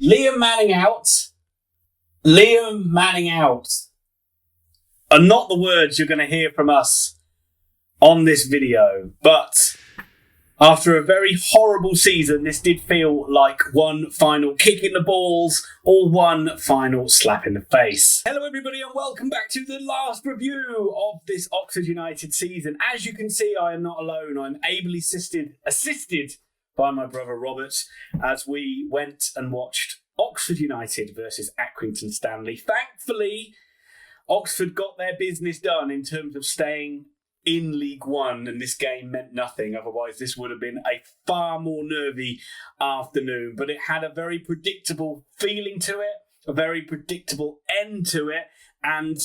Liam Manning out. Liam Manning out are not the words you're going to hear from us on this video, but after a very horrible season, this did feel like one final kick in the balls or one final slap in the face. Hello everybody and welcome back to the last review of this Oxford United season. As you can see, I am not alone. I'm ably assisted by my brother Robert as we went and watched Oxford United versus Accrington Stanley. Thankfully, Oxford got their business done in terms of staying in League One, and this game meant nothing. Otherwise, this would have been a far more nervy afternoon. But it had a very predictable feeling to it, a very predictable end to it. And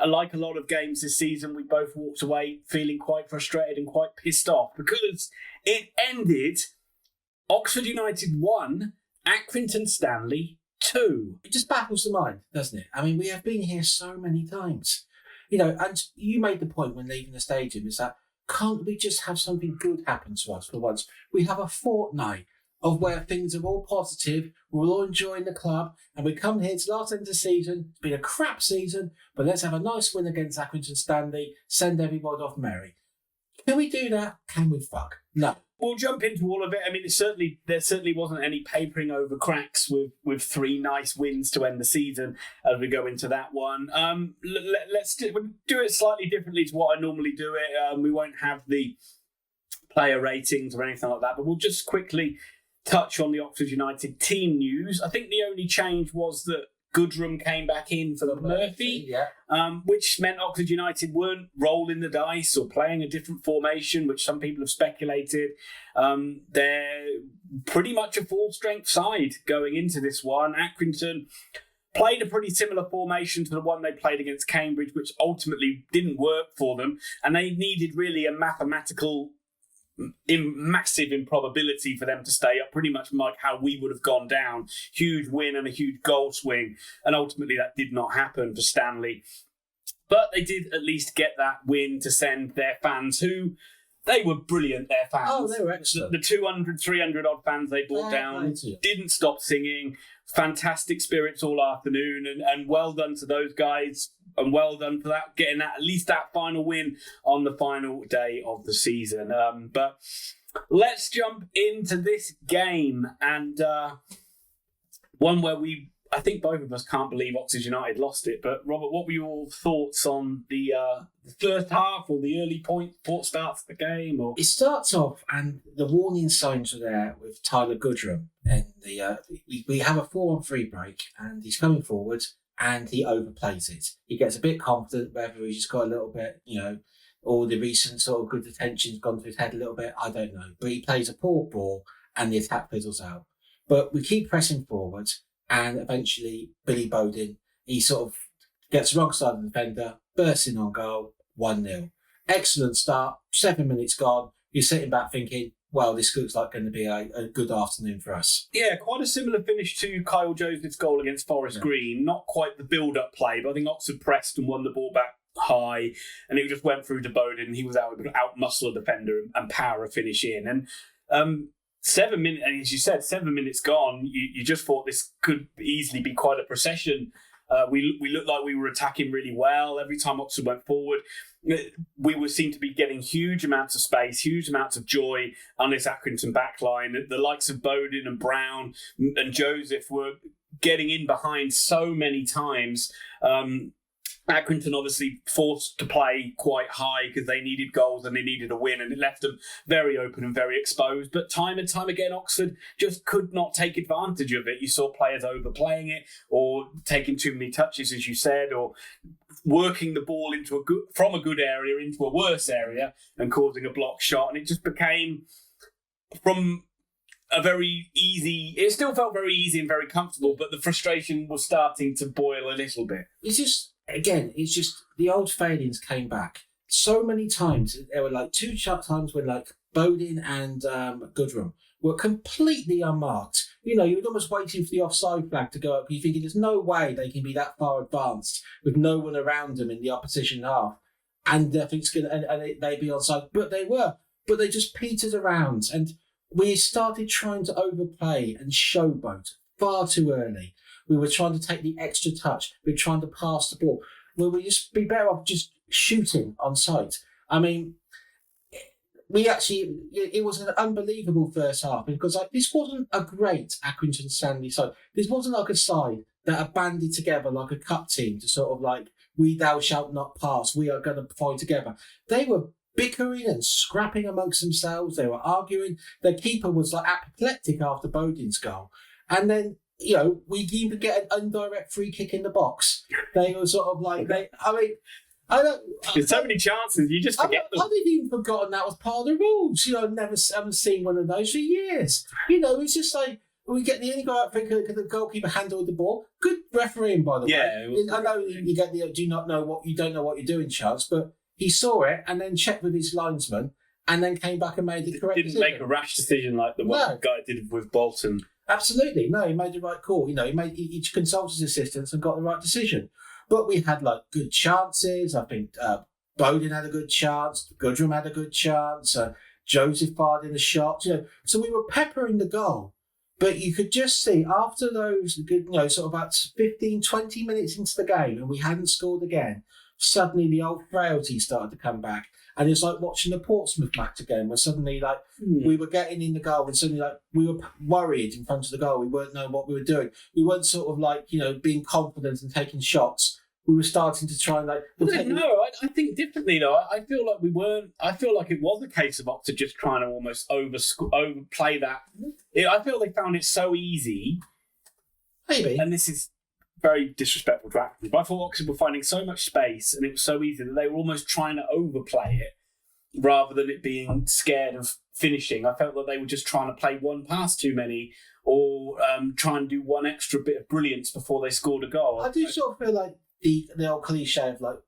like a lot of games this season, we both walked away feeling quite frustrated and quite pissed off because it ended Oxford United 1, Accrington Stanley 2. It just baffles the mind, doesn't it? I mean, we have been here so many times. You know, and you made the point when leaving the stadium is that can't we just have something good happen to us for once? We have a fortnight of where things are all positive, we're all enjoying the club, and we come here to the last end of the season. It's been a crap season, but let's have a nice win against Accrington Stanley, send everybody off merry. Can we do that? Can we fuck? No. We'll jump into all of it. I mean, there certainly wasn't any papering over cracks with three nice wins to end the season as we go into that one. We'll do it slightly differently to what I normally do it. We won't have the player ratings or anything like that, but we'll just quickly touch on the Oxford United team news. I think the only change was that Goodrum came back in for the Murphy, which meant Oxford United weren't rolling the dice or playing a different formation, which some people have speculated. They're pretty much a full-strength side going into this one. Accrington played a pretty similar formation to the one they played against Cambridge, which ultimately didn't work for them, and they needed really a mathematical massive improbability for them to stay up, pretty much like how we would have gone down. Huge win and a huge goal swing, and ultimately that did not happen for Stanley. But they did at least get that win to send their fans, who they were brilliant, their fans. Oh, they were excellent. The 200, 300 odd fans they brought down didn't stop singing. Fantastic spirits all afternoon, and well done to those guys. And well done for that, getting that, at least that final win on the final day of the season. But let's jump into this game, and one where I think both of us can't believe Oxford United lost it. But Robert, what were your thoughts on the first half or the early port starts the game? Or it starts off, and the warning signs are there with Tyler Goodrum, and we have a 4-on-3 break, and he's coming forward. And he overplays it. He gets a bit confident, whether he's just got a little bit, all the recent sort of good attention's gone to his head a little bit, I don't know. But he plays a poor ball and the attack fizzles out. But we keep pressing forward, and eventually Billy Bodin, he sort of gets the wrong side of the defender, bursts in on goal, 1-0. Excellent start, 7 minutes gone. You're sitting back thinking, well, this looks like going to be a good afternoon for us. Yeah, quite a similar finish to Kyle Joseph's goal against Forest Green. Not quite the build-up play, but I think Oxford pressed and won the ball back high, and it just went through to Bodin, and he was able to out-muscle a defender and power a finish in. And 7 minutes, and as you said, 7 minutes gone, you just thought this could easily be quite a procession. We looked like we were attacking really well. Every time Oxford went forward, we seemed to be getting huge amounts of space, huge amounts of joy on this Accrington backline. The likes of Bodin and Brown and Joseph were getting in behind so many times. Accrington obviously forced to play quite high because they needed goals and they needed a win, and it left them very open and very exposed. But time and time again, Oxford just could not take advantage of it. You saw players overplaying it or taking too many touches, as you said, or working the ball from a good area into a worse area and causing a block shot. And it just became from it still felt very easy and very comfortable, but the frustration was starting to boil a little bit. It's just the old failings came back so many times. There were like 2 times when like Bodin and Goodrum were completely unmarked. You were almost waiting for the offside flag to go up. You're thinking there's no way they can be that far advanced with no one around them in the opposition half, and they'd be onside. But they were. But they just petered around, and we started trying to overplay and showboat far too early. We were trying to take the extra touch. We were trying to pass the ball. We would just be better off just shooting on sight. I mean, it was an unbelievable first half because this wasn't a great Accrington Stanley side. This wasn't like a side that are banded together like a cup team to sort of like, we thou shalt not pass, we are going to fight together. They were bickering and scrapping amongst themselves. They were arguing. Their keeper was like apoplectic after Bodin's goal. And then, we even get an indirect free kick in the box. They were sort of like, there's so many chances, you just forget them. I've even forgotten that was part of the rules. I haven't seen one of those for years. It's just like, we get the only goal out because the goalkeeper handled the ball. Good refereeing, by the way. I know you get the you don't know what you're doing chance, but he saw it and then checked with his linesman and then came back and made the correct decision. Didn't make a rash decision like the one the guy did with Bolton. Absolutely. No, he made the right call. He consulted his assistants and got the right decision. But we had good chances. I think Bodin had a good chance. Goodrum had a good chance. Joseph fired in a shot. So we were peppering the goal. But you could just see after those, sort of about 15, 20 minutes into the game and we hadn't scored again, suddenly the old frailty started to come back. And it's like watching the Portsmouth match again, where suddenly we were getting in the goal and suddenly we were worried in front of the goal. We weren't knowing what we were doing. We weren't sort of being confident and taking shots. We were starting to try and I think differently though. I feel like we weren't. I feel like it was a case of Oxford just trying to almost overplay that. I feel they found it so easy. Maybe. And this is very disrespectful to Acton, but I thought Oxford were finding so much space and it was so easy that they were almost trying to overplay it rather than it being scared of finishing. I felt that they were just trying to play one pass too many or try and do one extra bit of brilliance before they scored a goal. I do sort of feel like the old cliche of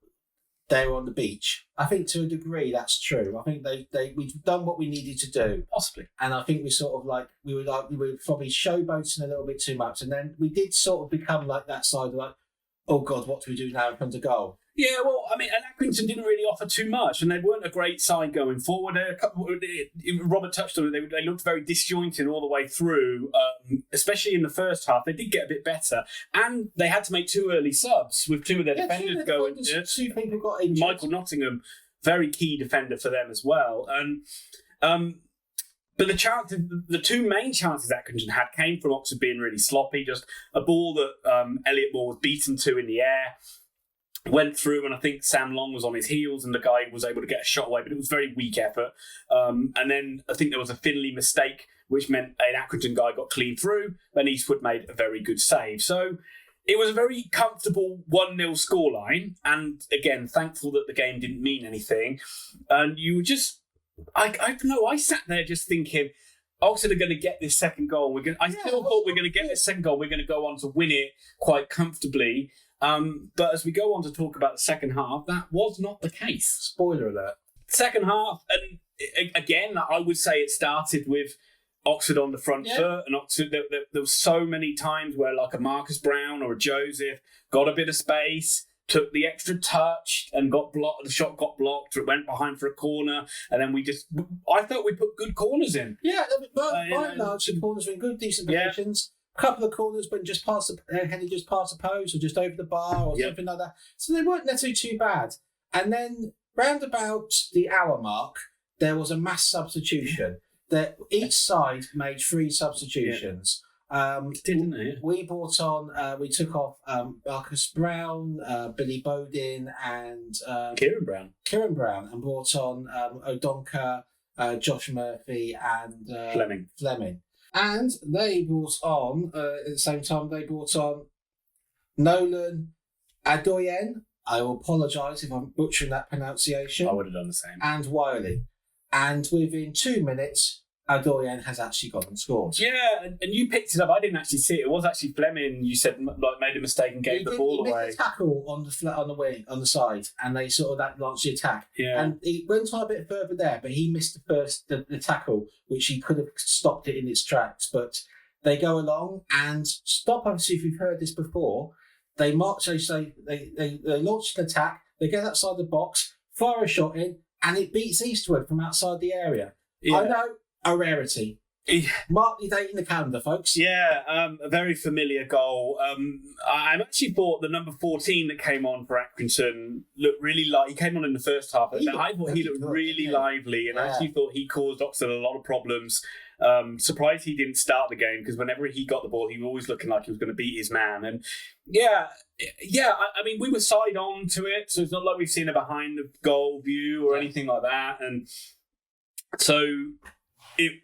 they were on the beach. I think to a degree that's true. I think we've done what we needed to do, possibly, and I think we sort of we were probably showboating a little bit too much, and then we did sort of become that side of oh God, what do we do now in front of goal? Yeah, well, I mean, and Accrington didn't really offer too much, and they weren't a great side going forward. Robert touched on it. They looked very disjointed all the way through, especially in the first half. They did get a bit better, and they had to make 2 early subs with 2 of their defenders going. 2 people got injured. Michael Nottingham, very key defender for them as well, and but the 2 main chances Accrington had came from Oxford being really sloppy. Just a ball that Elliot Moore was beaten to in the air. Went through, and I think Sam Long was on his heels, and the guy was able to get a shot away, but it was very weak effort. And then I think there was a Finley mistake, which meant an Accrington guy got clean through, and Eastwood made a very good save. So it was a very comfortable 1-0 scoreline, and again, thankful that the game didn't mean anything. And you were just, I don't know, I sat there just thinking, Oxford are going to get this second goal. I still thought we're going to get this second goal. We're going to go on to win it quite comfortably. But as we go on to talk about the second half, that was not the case. Spoiler alert. Second half, and again, I would say it started with Oxford on the front foot, and Oxford. There were so many times where a Marcus Brown or a Joseph got a bit of space, took the extra touch, and got blocked. The shot got blocked, or it went behind for a corner, and then I thought we put good corners in. Yeah, by and large, the corners were in good, decent positions. A couple of corners went just past headed just past the post or just over the bar or something like that. So they weren't necessarily too bad. And then round about the hour mark, there was a mass substitution. That each side made 3 substitutions. Didn't they? We brought on, we took off Marcus Brown, Billy Bodin, and Kieran Brown, and brought on O'Donker, Josh Murphy, and Fleming. And they brought on, at the same time, Nolan Adedoyin. I will apologise if I'm butchering that pronunciation. I would have done the same. And Wiley. And within 2 minutes, Adedoyin has actually gone and scored. Yeah, and you picked it up. I didn't actually see it. It was actually Fleming. You said made a mistake and gave the ball away. He missed a tackle on the wing, on the side, and they sort of that launched the attack. Yeah. And he went on a bit further there, but he missed the tackle, which he could have stopped it in its tracks. But they go along and stop. Obviously, if you've heard this before, they march. They launch an attack. They get outside the box, fire a shot in, and it beats Eastwood from outside the area. Yeah. I know. A rarity. Mark your date in the calendar, folks. Yeah, a very familiar goal. I actually thought the number 14 that came on for Accrington looked really he came on in the first half. I thought he looked really lively, and I actually thought he caused Oxford a lot of problems. Surprised he didn't start the game, because whenever he got the ball, he was always looking like he was going to beat his man. And I mean, we were side on to it, so it's not like we've seen a behind the goal view or anything like that. And so it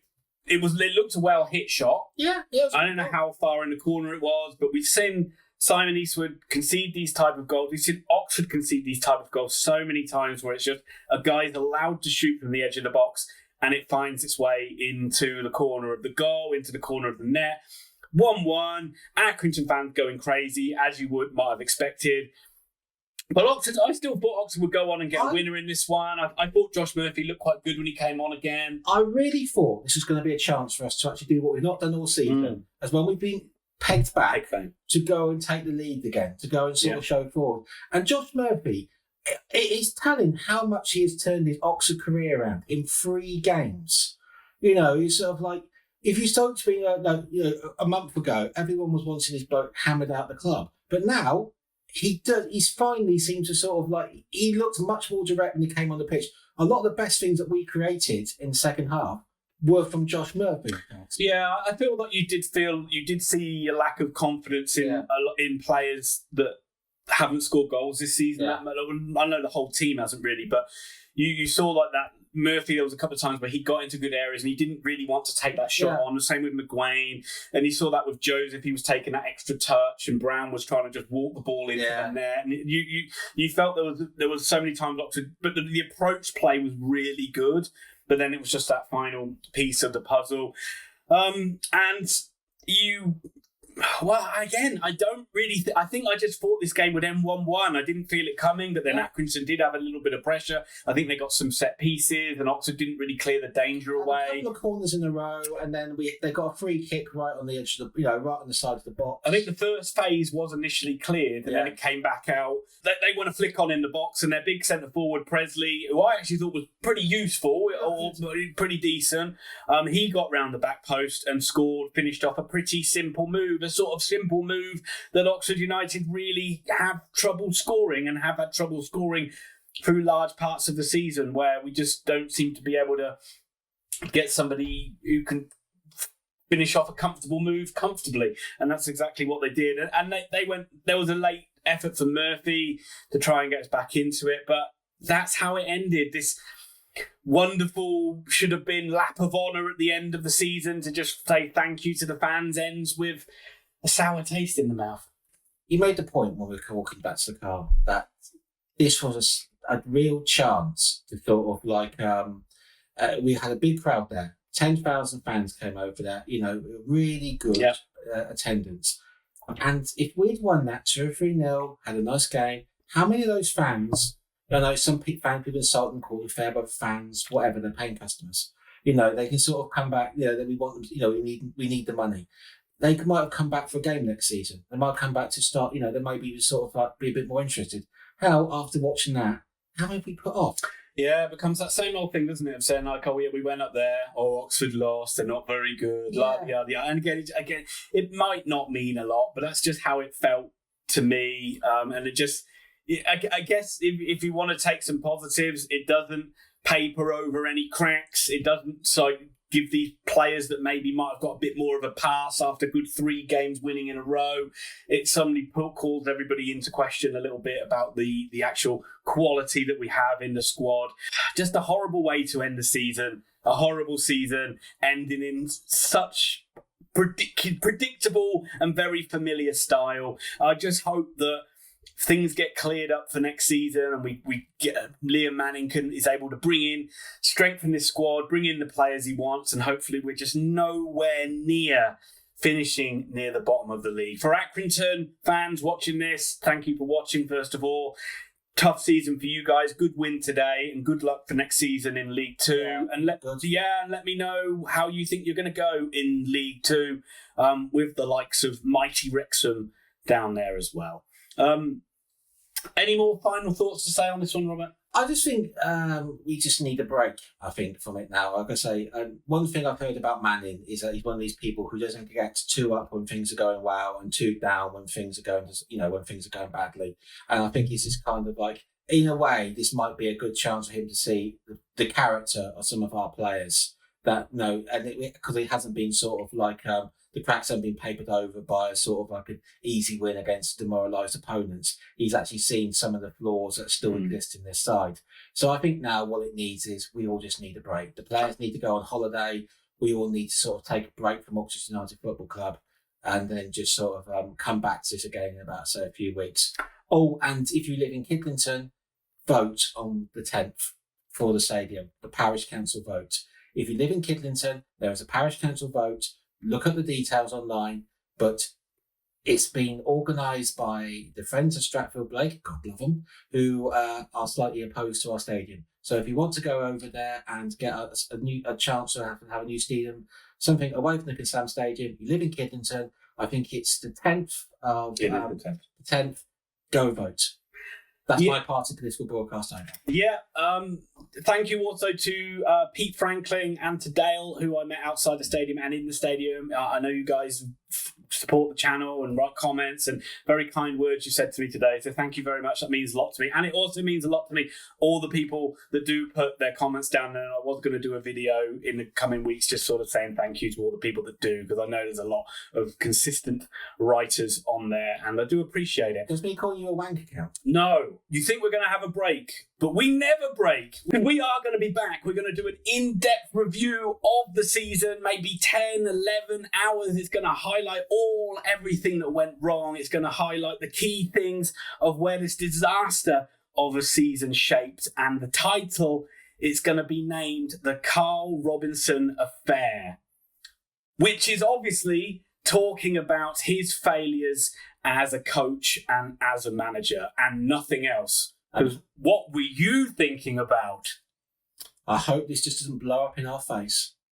looked a well hit shot. Yeah. I don't know how far in the corner it was, but we've seen Simon Eastwood concede these type of goals. We've seen Oxford concede these type of goals so many times, where it's just a guy's allowed to shoot from the edge of the box and it finds its way into the corner of the goal, into the corner of the net. 1-1, Accrington fans going crazy, as you might have expected. But Oxford, I still thought Oxford would go on and get a winner in this one. I thought Josh Murphy looked quite good when he came on again. I really thought this was going to be a chance for us to actually do what we've not done all season, as when we've been pegged back to go and take the lead again, to go and sort of show forward. And Josh Murphy, it is telling how much he has turned his Oxford career around in 3 games. You know, he's sort of like, if you spoke to me a month ago, everyone was wanting his bloke hammered out the club. But now, he's finally seemed to sort of like, he looked much more direct when he came on the pitch. A lot of the best things that we created in the second half were from Josh Murphy. Yeah, I feel like you did see a lack of confidence in players that haven't scored goals this season. Yeah. I know the whole team hasn't really, but you saw like that. Murphy, there was a couple of times where he got into good areas and he didn't really want to take that shot on. The same with McGuane. And you saw that with Joseph. He was taking that extra touch, and Brown was trying to just walk the ball into the net. And you felt there was so many times, but the approach play was really good. But then it was just that final piece of the puzzle. Well, again, I don't really... I think I just thought this game would end 1-1. I didn't feel it coming, but then Accrington did have a little bit of pressure. I think they got some set pieces, and Oxford didn't really clear the danger away. A couple of corners in a row, and then they got a free kick right on the edge of the, right on the side of the box. I think the first phase was initially cleared, and then it came back out. They want to flick on in the box, and their big centre forward Pressley, who I actually thought was pretty useful or pretty decent, he got round the back post and scored, finished off a pretty simple move. A sort of simple move that Oxford United really have trouble scoring, and have had trouble scoring through large parts of the season, where we just don't seem to be able to get somebody who can finish off a comfortable move comfortably. And that's exactly what they did. And they went. There was a late effort for Murphy to try and get us back into it, but that's how it ended. This wonderful, should have been lap of honour at the end of the season to just say thank you to the fans ends with a sour taste in the mouth. You made the point when we were walking back to the car that this was a real chance to sort of like, we had a big crowd there. 10,000 fans came over there, really good attendance. And if we'd won that 2-3-0, had a nice game, how many of those fans... I know some people insult them, call them fair weather fans, whatever, they're paying customers. They can sort of come back, that we want them, we need the money. They might have come back for a game next season. They might come back to start, they might be sort of like be a bit more interested. How, after watching that, how many have we put off? Yeah, it becomes that same old thing, doesn't it? Of saying like, oh, yeah, we went up there, Oxford lost, they're not very good, And again, it might not mean a lot, but that's just how it felt to me. And it just... I guess if you want to take some positives, it doesn't paper over any cracks. It doesn't give these players that maybe might have got a bit more of a pass after good 3 games winning in a row. It suddenly calls everybody into question a little bit about the actual quality that we have in the squad. Just a horrible way to end the season. A horrible season ending in such predictable and very familiar style. I just hope that things get cleared up for next season, and we get Liam Manning is able to strengthen this squad, bring in the players he wants, and hopefully we're just nowhere near finishing near the bottom of the league. For Accrington fans watching this, thank you for watching, first of all. Tough season for you guys. Good win today, and good luck for next season in League Two. And let me know how you think you're going to go in League Two, with the likes of mighty Wrexham down there as well. Any more final thoughts to say on this one, Robert? I just think we just need a break, I think, from it now. Like I say, one thing I've heard about Manning is that he's one of these people who doesn't get too up when things are going well and too down when things are going, when things are going badly. And I think he's just kind of like, in a way, this might be a good chance for him to see the character of some of our players that, because it hasn't been sort of like, the cracks haven't been papered over by a sort of like an easy win against demoralised opponents. He's actually seen some of the flaws that still exist in this side. So I think now what it needs is we all just need a break. The players need to go on holiday. We all need to sort of take a break from Oxford United Football Club and then just sort of come back to this again in about, say, a few weeks. Oh, and if you live in Kidlington, vote on the 10th for the stadium, the parish council vote. If you live in Kidlington, there is a parish council vote. Look at the details online, but it's been organised by the Friends of Stratfield Blake, God love them, who are slightly opposed to our stadium. So if you want to go over there and get a chance to have a new stadium, something away from the Kingston Stadium, you live in Kidlington, I think it's the 10th of the 10th, go vote. That's my party political broadcast over. Yeah. Thank you also to Pete Franklin and to Dale, who I met outside the stadium and in the stadium. I know you guys support the channel and write comments and very kind words you said to me today. So thank you very much. That means a lot to me. And it also means a lot to me, all the people that do put their comments down there. And I was going to do a video in the coming weeks just sort of saying thank you to all the people that do, because I know there's a lot of consistent writers on there and I do appreciate it. Does me calling you a wank account? No. You think we're going to have a break, but we never break. We are going to be back. We're going to do an in-depth review of the season, maybe 10, 11 hours. It's going to highlight everything that went wrong. It's going to highlight the key things of where this disaster of a season shaped. And the title is going to be named The Carl Robinson Affair, which is obviously talking about his failures as a coach and as a manager and nothing else. Because what were you thinking about? I hope this just doesn't blow up in our face.